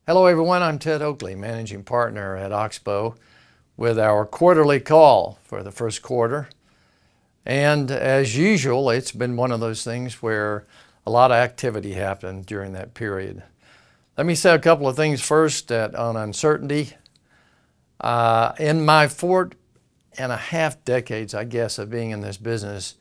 Hello everyone, I'm Ted Oakley, Managing Partner at Oxbow, with our quarterly call for the first quarter. And as usual, it's been one of those things where a lot of activity happened during that period. Let me say a couple of things first on uncertainty. In my 4.5 decades, I guess, of being in this business,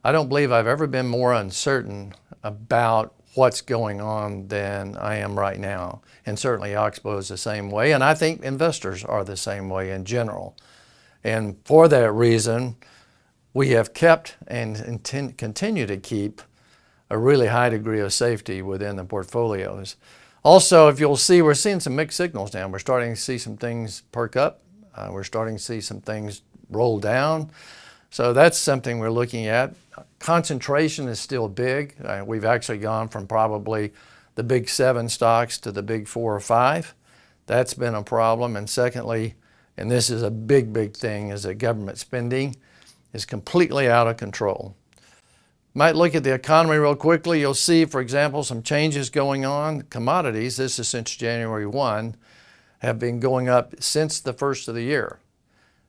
I don't believe I've ever been more uncertain about what's going on than I am right now. And certainly Oxbow is the same way, and I think investors are the same way in general. And for that reason, we have kept and continue to keep a really high degree of safety within the portfolios. Also, if you'll see, we're seeing some mixed signals now. We're starting to see some things perk up. We're starting to see some things roll down. So that's something we're looking at. Concentration is still big. We've actually gone from probably the big 7 stocks to the big 4 or 5. That's been a problem. And secondly, and this is a big thing, is that government spending is completely out of control. Might look at the economy real quickly. You'll see, for example, some changes going on. Commodities, this is since January 1, have been going up since the first of the year.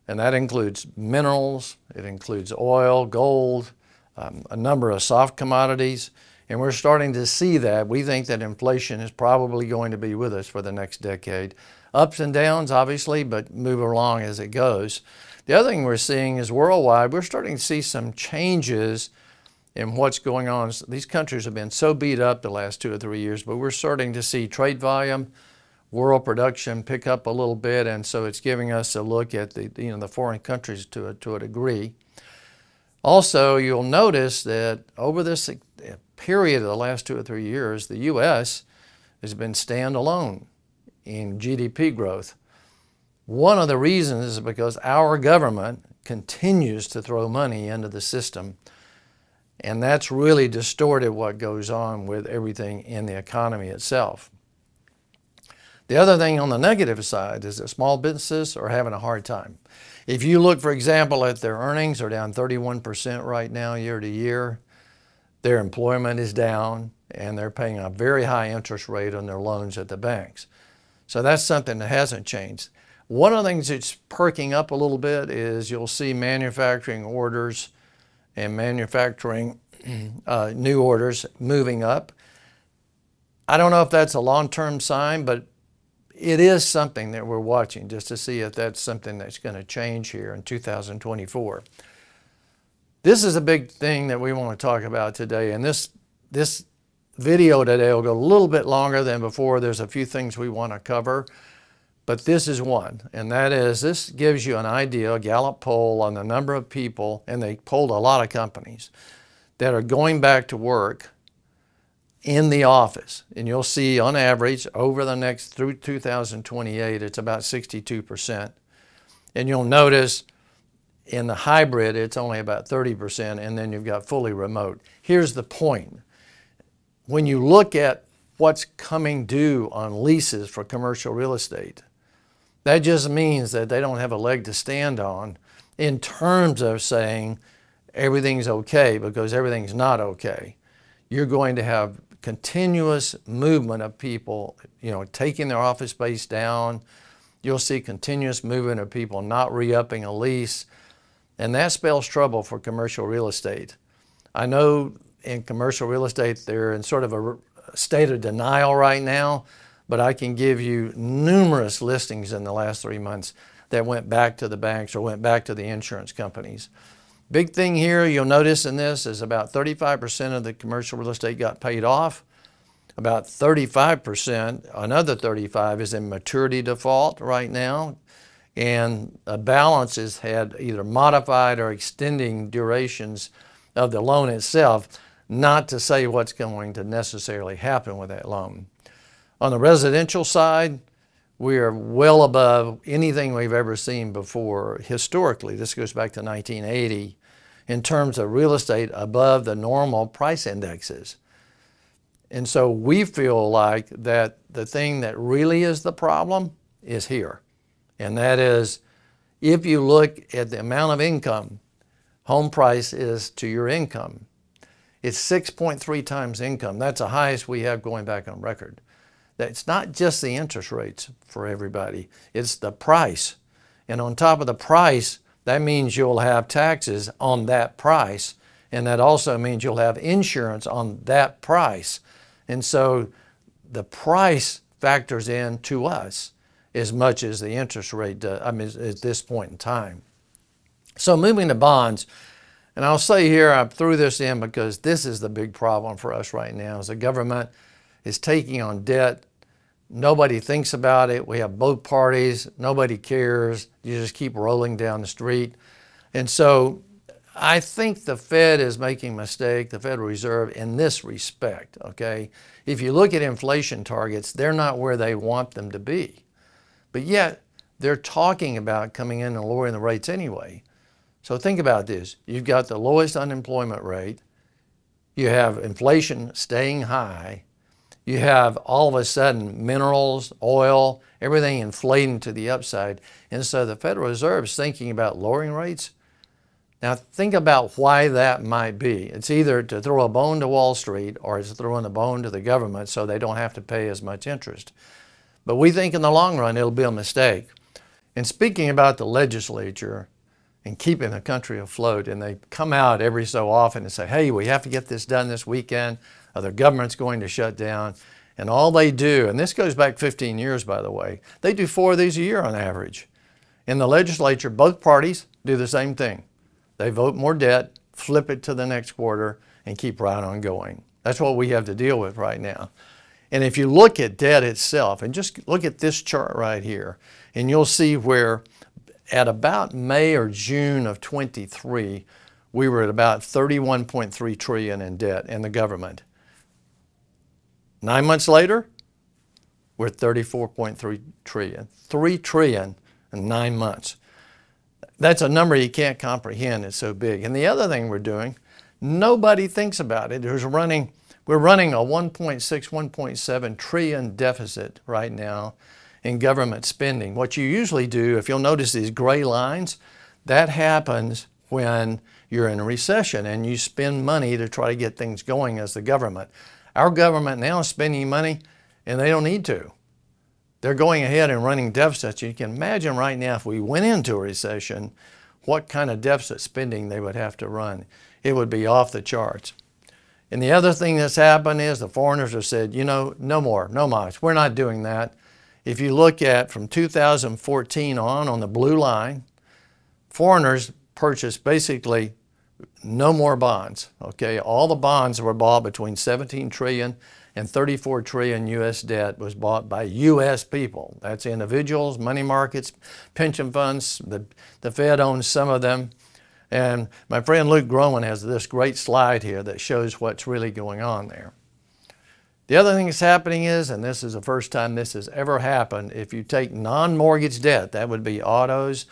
And that includes minerals, it includes oil, gold, a number of soft commodities. And we're starting to see that. We think that inflation is probably going to be with us for the next decade. Ups and downs, obviously, but move along as it goes. The other thing we're seeing is worldwide, we're starting to see some changes in what's going on. These countries have been so beat up the last 2 or 3 years, but we're starting to see trade volume, world production pick up a little bit, and so it's giving us a look at the foreign countries to a degree. Also, you'll notice that over this period of the last 2 or 3 years, the U.S. has been standalone in GDP growth. One of the reasons is because our government continues to throw money into the system, and that's really distorted what goes on with everything in the economy itself. The other thing on the negative side is that small businesses are having a hard time. If you look, for example, at their earnings, are down 31% right now year to year. Their employment is down, and they're paying a very high interest rate on their loans at the banks. So that's something that hasn't changed. One of the things that's perking up a little bit is you'll see manufacturing orders and manufacturing new orders moving up. I don't know if that's a long-term sign, but it is something that we're watching just to see if that's something that's going to change here in 2024. This is a big thing that we want to talk about today, and this video today will go a little bit longer than before. There's a few things we want to cover, but this is one, and that is this gives you an idea, a Gallup poll on the number of people, and they polled a lot of companies, that are going back to work in the office. And you'll see on average over the next through 2028, it's about 62%. And you'll notice in the hybrid, it's only about 30%, and then you've got fully remote. Here's the point. When you look at what's coming due on leases for commercial real estate, that just means that they don't have a leg to stand on in terms of saying everything's okay, because everything's not okay. You're going to have continuous movement of people, taking their office space down. You'll see continuous movement of people not re-upping a lease, and that spells trouble for commercial real estate. I know in commercial real estate they're in sort of a state of denial right now, but I can give you numerous listings in the last 3 months that went back to the banks or went back to the insurance companies. Big thing here you'll notice in this is about 35% of the commercial real estate got paid off. About 35%, another 35 is in maturity default right now. And a balance has had either modified or extending durations of the loan itself, not to say what's going to necessarily happen with that loan. On the residential side, we are well above anything we've ever seen before historically. This goes back to 1980 in terms of real estate above the normal price indexes. And so we feel like that the thing that really is the problem is here. And that is, if you look at the amount of income home price is to your income, it's 6.3 times income. That's the highest we have going back on record. It's not just the interest rates for everybody, it's the price. And on top of the price, that means you'll have taxes on that price. And that also means you'll have insurance on that price. And so the price factors in to us as much as the interest rate does, at this point in time. So moving to bonds, and I'll say here, I threw this in because this is the big problem for us right now, is the government is taking on debt. Nobody thinks about it. We have both parties. Nobody cares. You just keep rolling down the street. And so I think the Fed is making a mistake, the Federal Reserve, in this respect, okay? If you look at inflation targets, they're not where they want them to be. But yet, they're talking about coming in and lowering the rates anyway. So think about this. You've got the lowest unemployment rate. You have inflation staying high. You have all of a sudden minerals, oil, everything inflating to the upside. And so the Federal Reserve is thinking about lowering rates. Now think about why that might be. It's either to throw a bone to Wall Street or it's throwing a bone to the government so they don't have to pay as much interest. But we think in the long run it'll be a mistake. And speaking about the legislature and keeping the country afloat, and they come out every so often and say, hey, we have to get this done this weekend, or the government's going to shut down. And all they do, and this goes back 15 years by the way, they do 4 of these a year on average. In the legislature, both parties do the same thing. They vote more debt, flip it to the next quarter, and keep right on going. That's what we have to deal with right now. And if you look at debt itself, and just look at this chart right here, and you'll see where at about May or June of 23, we were at about 31.3 trillion in debt in the government. 9 months later, we're at 34.3 trillion. 3 trillion in 9 months. That's a number you can't comprehend, it's so big. And the other thing we're doing, nobody thinks about it. We're running a 1.6, 1.7 trillion deficit right now in government spending. What you usually do, if you'll notice these gray lines, that happens when you're in a recession and you spend money to try to get things going as the government. Our government now is spending money and they don't need to. They're going ahead and running deficits. You can imagine right now if we went into a recession, what kind of deficit spending they would have to run. It would be off the charts. And the other thing that's happened is the foreigners have said, you know, no more, no mas. We're not doing that. If you look at from 2014 on the blue line, foreigners purchased basically no more bonds, okay? All the bonds were bought between 17 trillion and 34 trillion U.S. debt was bought by U.S. people. That's individuals, money markets, pension funds. The Fed owns some of them. And my friend Luke Groman has this great slide here that shows what's really going on there. The other thing that's happening is, and this is the first time this has ever happened, if you take non-mortgage debt, that would be autos,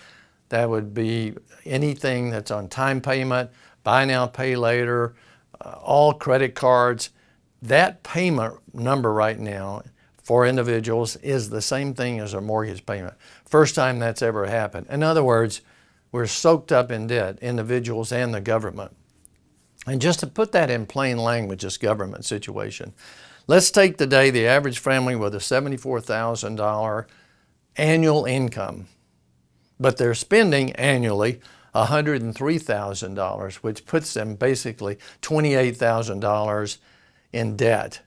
that would be anything that's on time payment, buy now, pay later, all credit cards, that payment number right now for individuals is the same thing as a mortgage payment. First time that's ever happened. In other words, we're soaked up in debt, individuals and the government. And just to put that in plain language, this government situation, let's take today the average family with a $74,000 annual income, but they're spending annually $103,000, which puts them basically $28,000 in debt.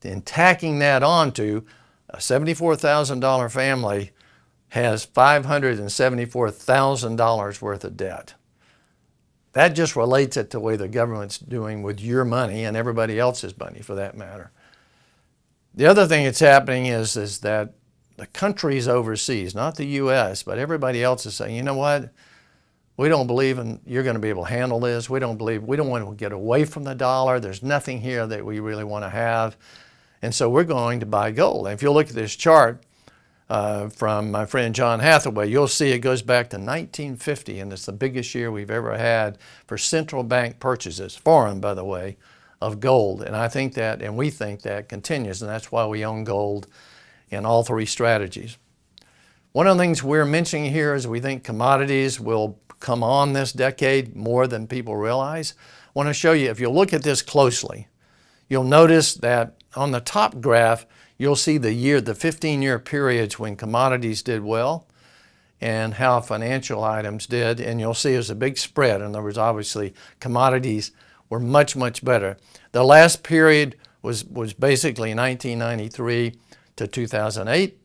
Then tacking that onto a $74,000 family has $574,000 worth of debt. That just relates it to the way the government's doing with your money and everybody else's money for that matter. The other thing that's happening is that the countries overseas, not the U.S., but everybody else is saying, you know what? We don't believe you're going to be able to handle this. We don't want to get away from the dollar. There's nothing here that we really want to have. And so we're going to buy gold. And if you look at this chart from my friend John Hathaway, you'll see it goes back to 1950, and it's the biggest year we've ever had for central bank purchases, foreign by the way, of gold. And I think that, and we think that continues, and that's why we own gold in all 3 strategies. One of the things we're mentioning here is we think commodities will come on this decade more than people realize. I want to show you, if you look at this closely, you'll notice that on the top graph, you'll see the 15-year periods when commodities did well and how financial items did, and you'll see there's a big spread. In other words, obviously, commodities were much, much better. The last period was basically 1993 to 2008,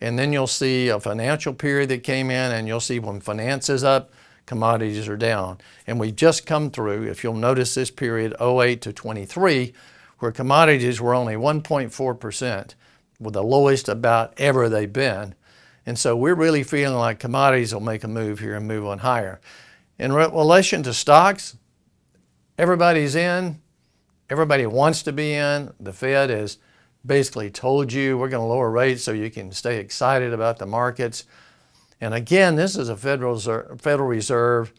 and then you'll see a financial period that came in, and you'll see when finance is up, commodities are down. And we've just come through, if you'll notice this period, 08 to 23, where commodities were only 1.4%, with the lowest about ever they've been. And so we're really feeling like commodities will make a move here and move on higher. In relation to stocks, everybody's in. Everybody wants to be in. The Fed has basically told you we're going to lower rates so you can stay excited about the markets. And again, this is a Federal Reserve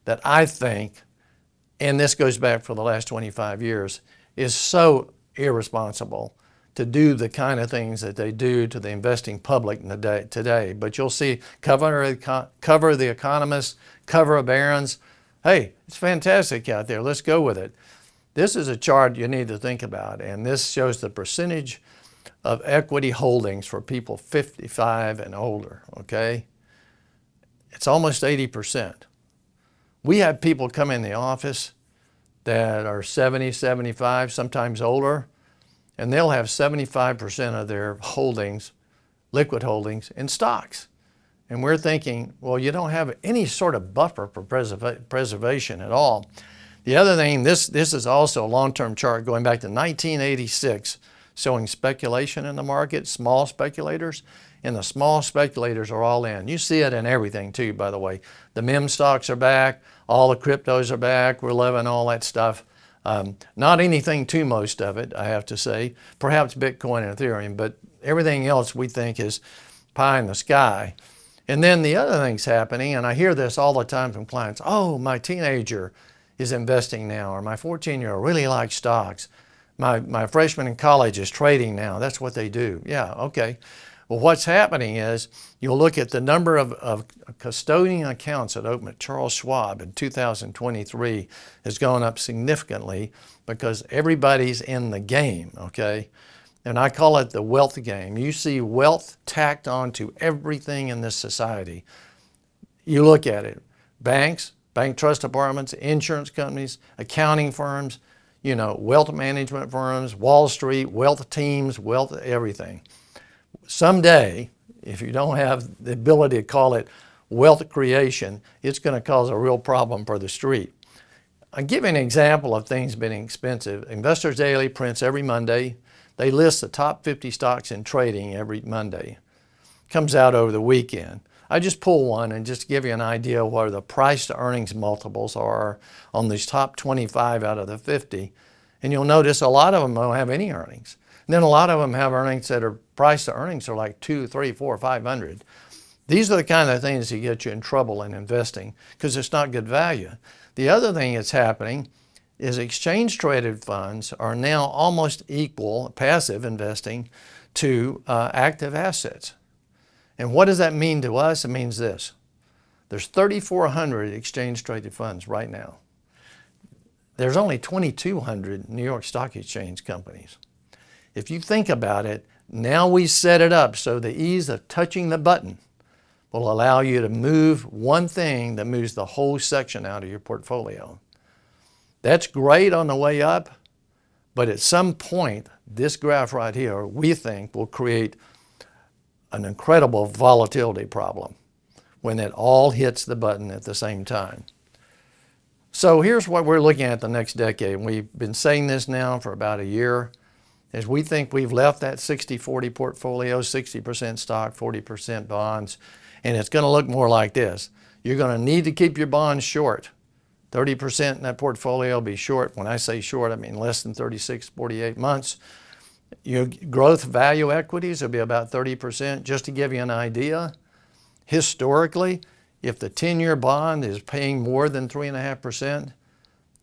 that I think, and this goes back for the last 25 years, is so irresponsible to do the kind of things that they do to the investing public today. But you'll see cover the economists, cover of barons. Hey, it's fantastic out there. Let's go with it. This is a chart you need to think about, and this shows the percentage of equity holdings for people 55 and older, okay? It's almost 80%. We have people come in the office that are 70, 75, sometimes older, and they'll have 75% of their holdings, liquid holdings, in stocks. And we're thinking, well, you don't have any sort of buffer for preservation at all. The other thing, this is also a long-term chart going back to 1986, showing speculation in the market, small speculators, and the small speculators are all in. You see it in everything too, by the way. The meme stocks are back, all the cryptos are back, we're loving all that stuff. Not anything to most of it, I have to say. Perhaps Bitcoin and Ethereum, but everything else we think is pie in the sky. And then the other thing's happening, and I hear this all the time from clients, oh, my teenager is investing now, or my 14-year-old really likes stocks. My freshman in college is trading now. That's what they do. Yeah, okay. Well, what's happening is you'll look at the number of custodian accounts that opened at Charles Schwab in 2023 has gone up significantly because everybody's in the game, okay? And I call it the wealth game. You see wealth tacked onto everything in this society. You look at it, banks, bank trust departments, insurance companies, accounting firms, you know, wealth management firms, Wall Street, wealth teams, wealth everything. Someday, if you don't have the ability to call it wealth creation, it's going to cause a real problem for the street. I'll give you an example of things being expensive. Investors Daily prints every Monday. They list the top 50 stocks in trading every Monday. Comes out over the weekend. I just pull one and just give you an idea of what the price to earnings multiples are on these top 25 out of the 50. And you'll notice a lot of them don't have any earnings. And then a lot of them have earnings that are price to earnings are like 2, 3, 4, 500. These are the kind of things that get you in trouble in investing because it's not good value. The other thing that's happening is exchange traded funds are now almost equal, passive investing, to active assets. And what does that mean to us? It means this. There's 3,400 exchange traded funds right now. There's only 2,200 New York Stock Exchange companies. If you think about it, now we set it up so the ease of touching the button will allow you to move one thing that moves the whole section out of your portfolio. That's great on the way up, but at some point, this graph right here, we think will create an incredible volatility problem when it all hits the button at the same time. So here's what we're looking at the next decade. We've been saying this now for about a year. As we think we've left that 60-40 portfolio, 60% stock, 40% bonds, and it's going to look more like this. You're going to need to keep your bonds short. 30% in that portfolio will be short. When I say short, I mean less than 36, 48 months. Your growth value equities will be about 30%. Just to give you an idea, historically, if the 10-year bond is paying more than 3.5%,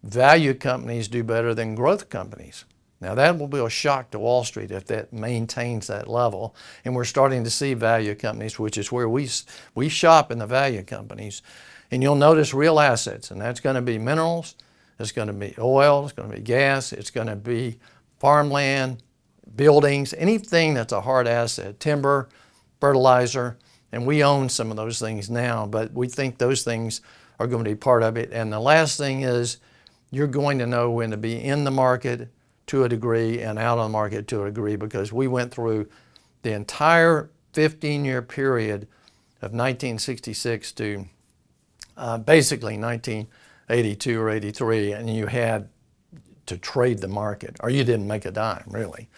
value companies do better than growth companies. Now that will be a shock to Wall Street if that maintains that level. And we're starting to see value companies, which is where we shop in the value companies. And you'll notice real assets, and that's going to be minerals, it's going to be oil, it's going to be gas, it's going to be farmland, buildings, anything that's a hard asset, timber, fertilizer, and we own some of those things now, but we think those things are going to be part of it. And the last thing is you're going to know when to be in the market to a degree and out on the market to a degree, because we went through the entire 15-year period of 1966 to basically 1982 or 83, and you had to trade the market or you didn't make a dime, really.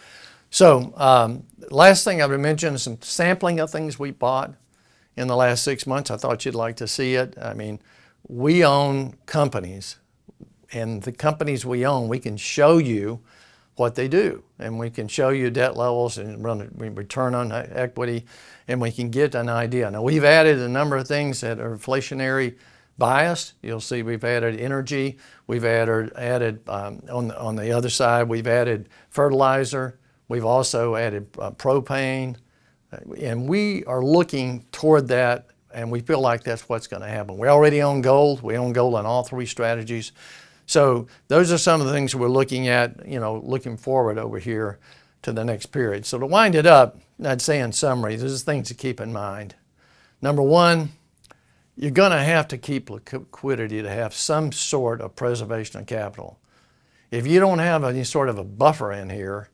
So last thing I would mention is some sampling of things we bought in the last 6 months. I thought you'd like to see it. I mean, we own companies, and the companies we own, we can show you what they do, and we can show you debt levels and return on equity, and we can get an idea. Now, we've added a number of things that are inflationary biased. You'll see we've added energy, we've added on the other side, we've added fertilizer, we've also added propane, and we are looking toward that, and we feel like that's what's going to happen. We already own gold. We own gold on all three strategies. So those are some of the things we're looking at, looking forward over here to the next period. So to wind it up, I'd say in summary, there's things to keep in mind. Number one, you're going to have to keep liquidity to have some sort of preservation of capital. If you don't have any sort of a buffer in here,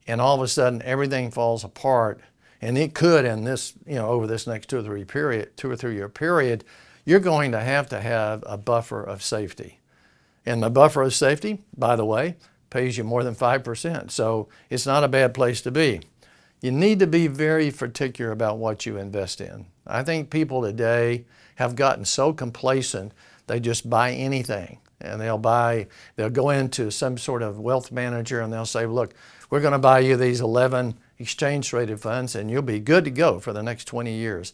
and all of a sudden everything falls apart, and it could in this, over this next 2 or 3 year period, you're going to have a buffer of safety. And the buffer of safety, by the way, pays you more than 5%. So it's not a bad place to be. You need to be very particular about what you invest in. I think people today have gotten so complacent, they just buy anything. And they'll go into some sort of wealth manager and they'll say, look, we're going to buy you these 11 exchange traded funds and you'll be good to go for the next 20 years.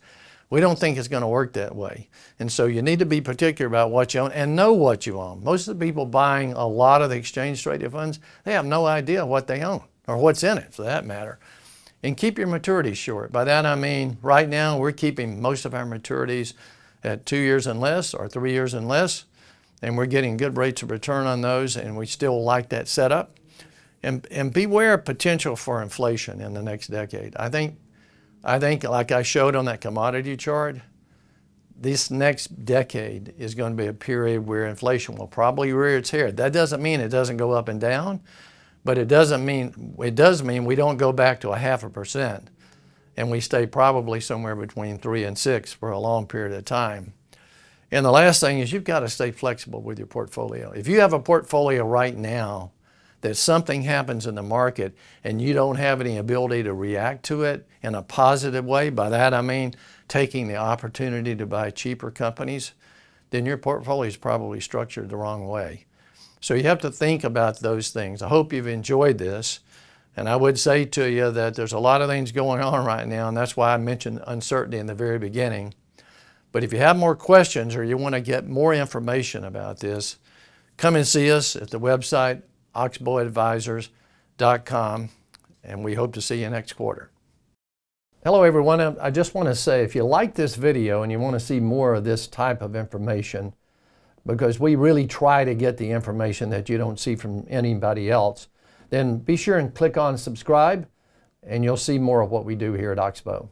We don't think it's going to work that way. And so you need to be particular about what you own and know what you own. Most of the people buying a lot of the exchange traded funds, they have no idea what they own or what's in it for that matter. And keep your maturities short. By that I mean right now we're keeping most of our maturities at 2 years and less or 3 years and less. And we're getting good rates of return on those, and we still like that setup. And beware of potential for inflation in the next decade. I think like I showed on that commodity chart, this next decade is going to be a period where inflation will probably rear its head. That doesn't mean it doesn't go up and down, but it does mean we don't go back to 0.5%, and we stay probably somewhere between 3 and 6 for a long period of time. And the last thing is you've got to stay flexible with your portfolio. If you have a portfolio right now that something happens in the market and you don't have any ability to react to it in a positive way, by that I mean taking the opportunity to buy cheaper companies, then your portfolio is probably structured the wrong way. So you have to think about those things. I hope you've enjoyed this. And I would say to you that there's a lot of things going on right now, and that's why I mentioned uncertainty in the very beginning. But if you have more questions or you want to get more information about this, come and see us at the website oxbowadvisors.com, and we hope to see you next quarter. Hello everyone, I just want to say if you like this video and you want to see more of this type of information, because we really try to get the information that you don't see from anybody else, then be sure and click on subscribe and you'll see more of what we do here at Oxbow.